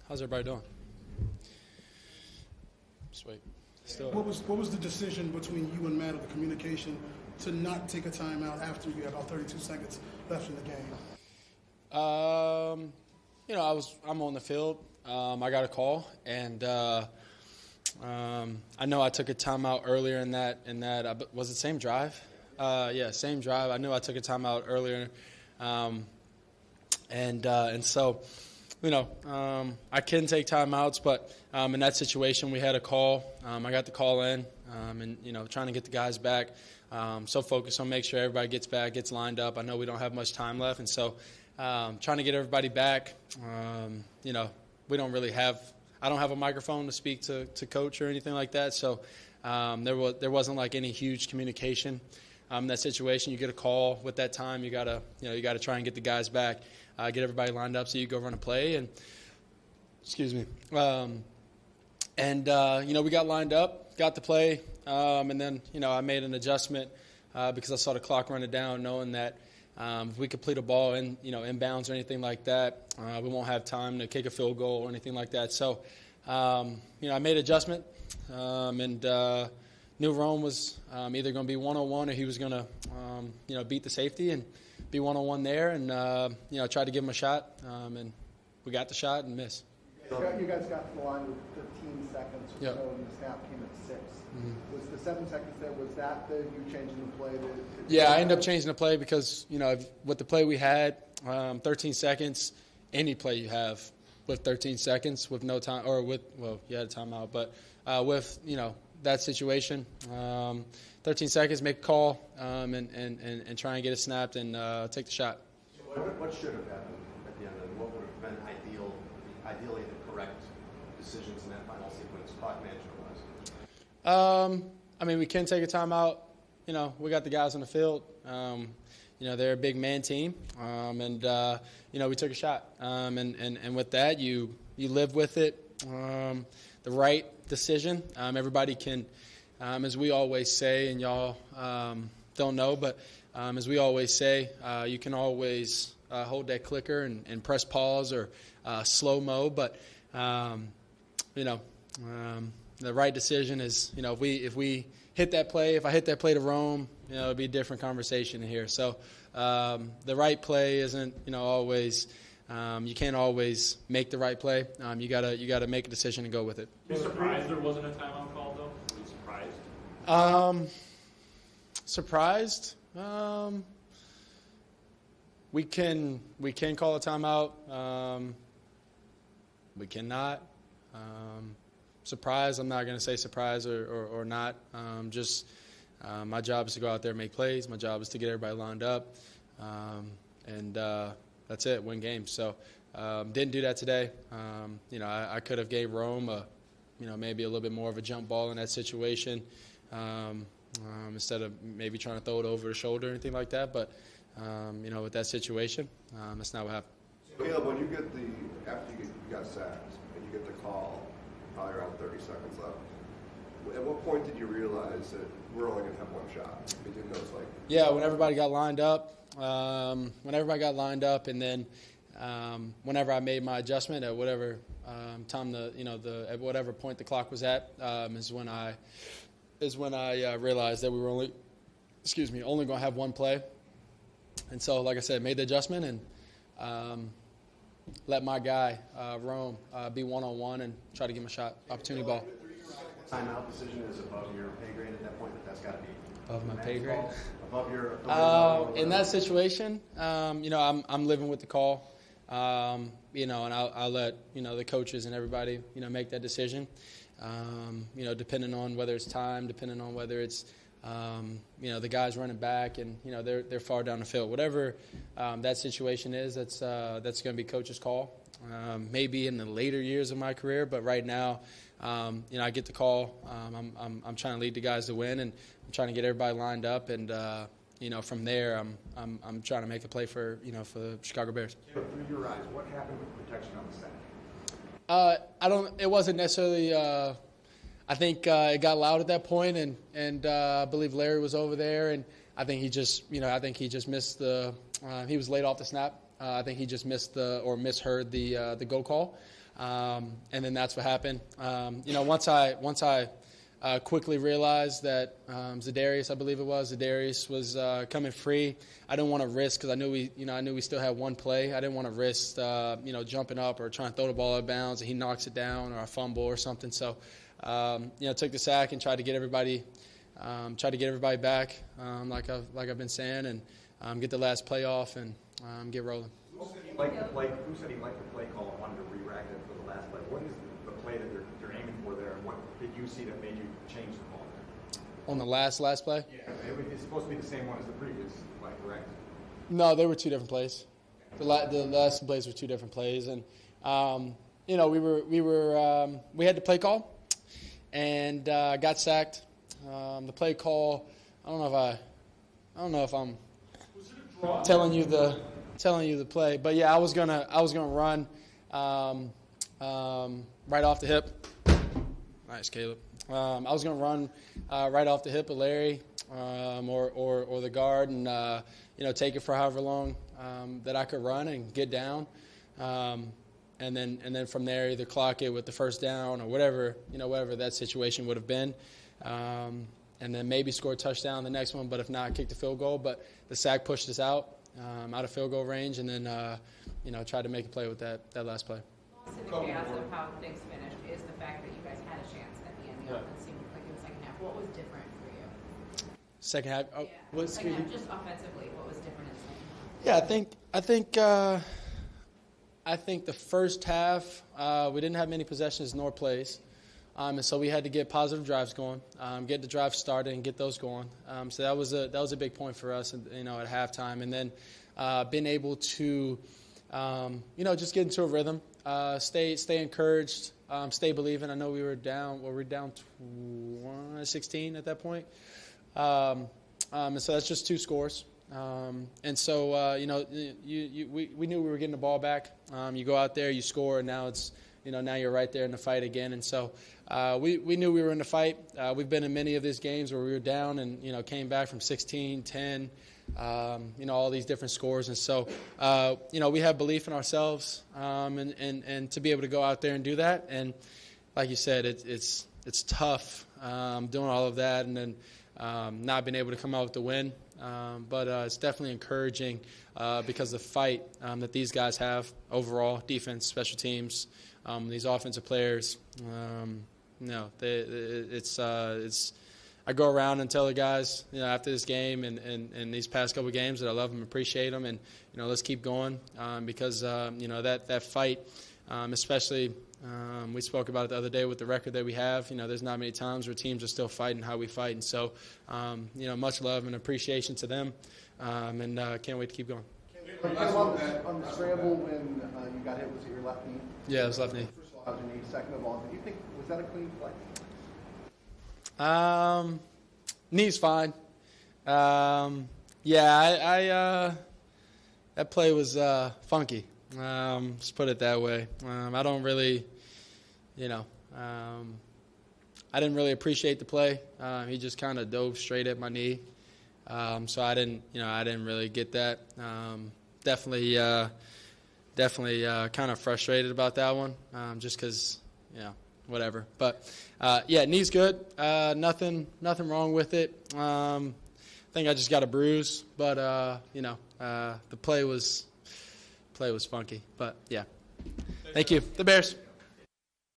How's everybody doing? Sweet. What was the decision between you and Matt, of the communication, to not take a timeout after you had about 32 seconds left in the game? I'm on the field. I got a call, and I know I took a timeout earlier in that. Was it same drive? Yeah, same drive. I knew I took a timeout earlier, and so, I couldn't take timeouts, but in that situation, we had a call. I got the call in, and trying to get the guys back. So focused on make sure everybody gets back, gets lined up. I know we don't have much time left, and so trying to get everybody back. We don't really have. I don't have a microphone to speak to coach or anything like that, so there wasn't like any huge communication. In that situation, you get a call with that time. You gotta try and get the guys back, get everybody lined up so you go run a play. And excuse me. We got lined up, got the play, and then I made an adjustment because I saw the clock running down, knowing that if we complete a ball inbounds or anything like that, we won't have time to kick a field goal or anything like that. So I made an adjustment, and knew Rome was either going to be one-on-one or he was going to beat the safety and be one-on-one there, and tried to give him a shot, and we got the shot and missed. You guys got to the line with 15 seconds or Yep. so, and the snap came at 6. Mm-hmm. Was the 7 seconds there, was that you changing the play? Yeah, I ended up changing the play because, with the play we had, 13 seconds, any play you have with 13 seconds with no time, or you had a timeout, but with, that situation, 13 seconds, make a call, and try and get it snapped and take the shot. What should have happened at the end of it? What would have been ideally the correct decisions in that final sequence, clock management-wise? We can take a timeout. We got the guys on the field. They're a big man team, and we took a shot. And with that, you live with it. The right decision. Everybody can, as we always say, and y'all don't know, but as we always say, you can always hold that clicker and press pause or slow-mo, but the right decision is, if we hit that play, if I hit that play to Rome, it'll be a different conversation here. So the right play isn't, always. You can't always make the right play. You gotta make a decision and go with it. Are you surprised there wasn't a timeout call, though? Are you surprised? Surprised? We can call a timeout. We cannot. Surprised? I'm not going to say surprised or not. My job is to go out there and make plays. My job is to get everybody lined up, and that's it. Win games. So didn't do that today. I could have gave Rome maybe a little bit more of a jump ball in that situation. Instead of maybe trying to throw it over the shoulder or anything like that. But, with that situation, that's not what happened. Caleb, when you get after you got sacked and you get the call, probably around 30 seconds left, at what point did you realize that we're only going to have one shot? You didn't know, Yeah, when everybody got lined up. And then whenever I made my adjustment at whatever time at whatever point the clock was at, is when I realized that we were only going to have one play. And so, like I said, made the adjustment and let my guy, Rome, be one-on-one and try to give him a shot, opportunity ball. Timeout decision is above your pay grade at that point, but that's got to be above my pay grade. Above your in that situation, I'm living with the call, and I'll let the coaches and everybody make that decision. Depending on whether it's time, depending on whether it's the guys running back and they're far down the field. Whatever that situation is, that's going to be coach's call. Maybe in the later years of my career, but right now, I get the call. I'm trying to lead the guys to win, and I'm trying to get everybody lined up, and from there, I'm trying to make a play for the Chicago Bears. Through your eyes, what happened with protection on the sack? It wasn't necessarily. I think it got loud at that point, and I believe Larry was over there, and I think he just missed the. He was laid off the snap, I think he just misheard the go call, and then that's what happened. Once I quickly realized that Zadarius, I believe it was, was coming free. I didn't want to risk because I knew we still had one play. I didn't want to risk jumping up or trying to throw the ball out of bounds and he knocks it down or a fumble or something. So took the sack and tried to get everybody back, like I've been saying, and get the last play off and get rolling. Who said he liked the play call and wanted to re-rack it for the last play? What is the play that they're aiming for there, and what did you see that made you change the call there? On the last play? Yeah, it's supposed to be the same one as the previous play, correct? No, they were two different plays. The last plays were two different plays, and we had the play call and got sacked. The play call, I don't know if I'm telling you the play, but yeah, I was gonna run right off the hip. Nice, Caleb. I was gonna run right off the hip of Larry or the guard, and take it for however long that I could run and get down, and then from there either clock it with the first down or whatever that situation would have been. And then maybe score a touchdown the next one, but if not, kick the field goal. But the sack pushed us out of field goal range, and then tried to make a play with that last play. Lost in the chaos of how things finished is the fact that you guys had a chance at the end. The offense seemed like in the second half. What was different for you? Second half. Second half, just offensively, what was different in the second half? Yeah, I think the first half we didn't have many possessions nor plays. And so we had to get positive drives going, get the drives started, and get those going. So that was a big point for us, at halftime. And then being able to, just get into a rhythm, stay encouraged, stay believing. I know we were down. Well, we were down 16 at that point, and so that's just 2 scores. And so we knew we were getting the ball back. You go out there, you score, and now it's. Now you're right there in the fight again. And so we knew we were in the fight. We've been in many of these games where we were down and, came back from 16, 10, all these different scores. And so, we have belief in ourselves and to be able to go out there and do that. And like you said, it's tough doing all of that and then not being able to come out with the win. But it's definitely encouraging because the fight that these guys have overall, defense, special teams, these offensive players, it's I go around and tell the guys, after this game and these past couple of games that I love them, appreciate them, and let's keep going because that fight, especially we spoke about it the other day with the record that we have. There's not many times where teams are still fighting how we fight, and so much love and appreciation to them, and can't wait to keep going. On the scramble when you got hit, was it your left knee? Yeah, it was left knee. First of all, how's your knee? Second of all, do you think, was that a clean play? Knee's fine. That play was funky. Just put it that way. I don't really, I didn't really appreciate the play. He just kind of dove straight at my knee. So I didn't really get that. Definitely kind of frustrated about that one, just because, whatever. But, knee's good. Nothing wrong with it. I think I just got a bruise, but, the play was funky. But, yeah. Thank you. The Bears.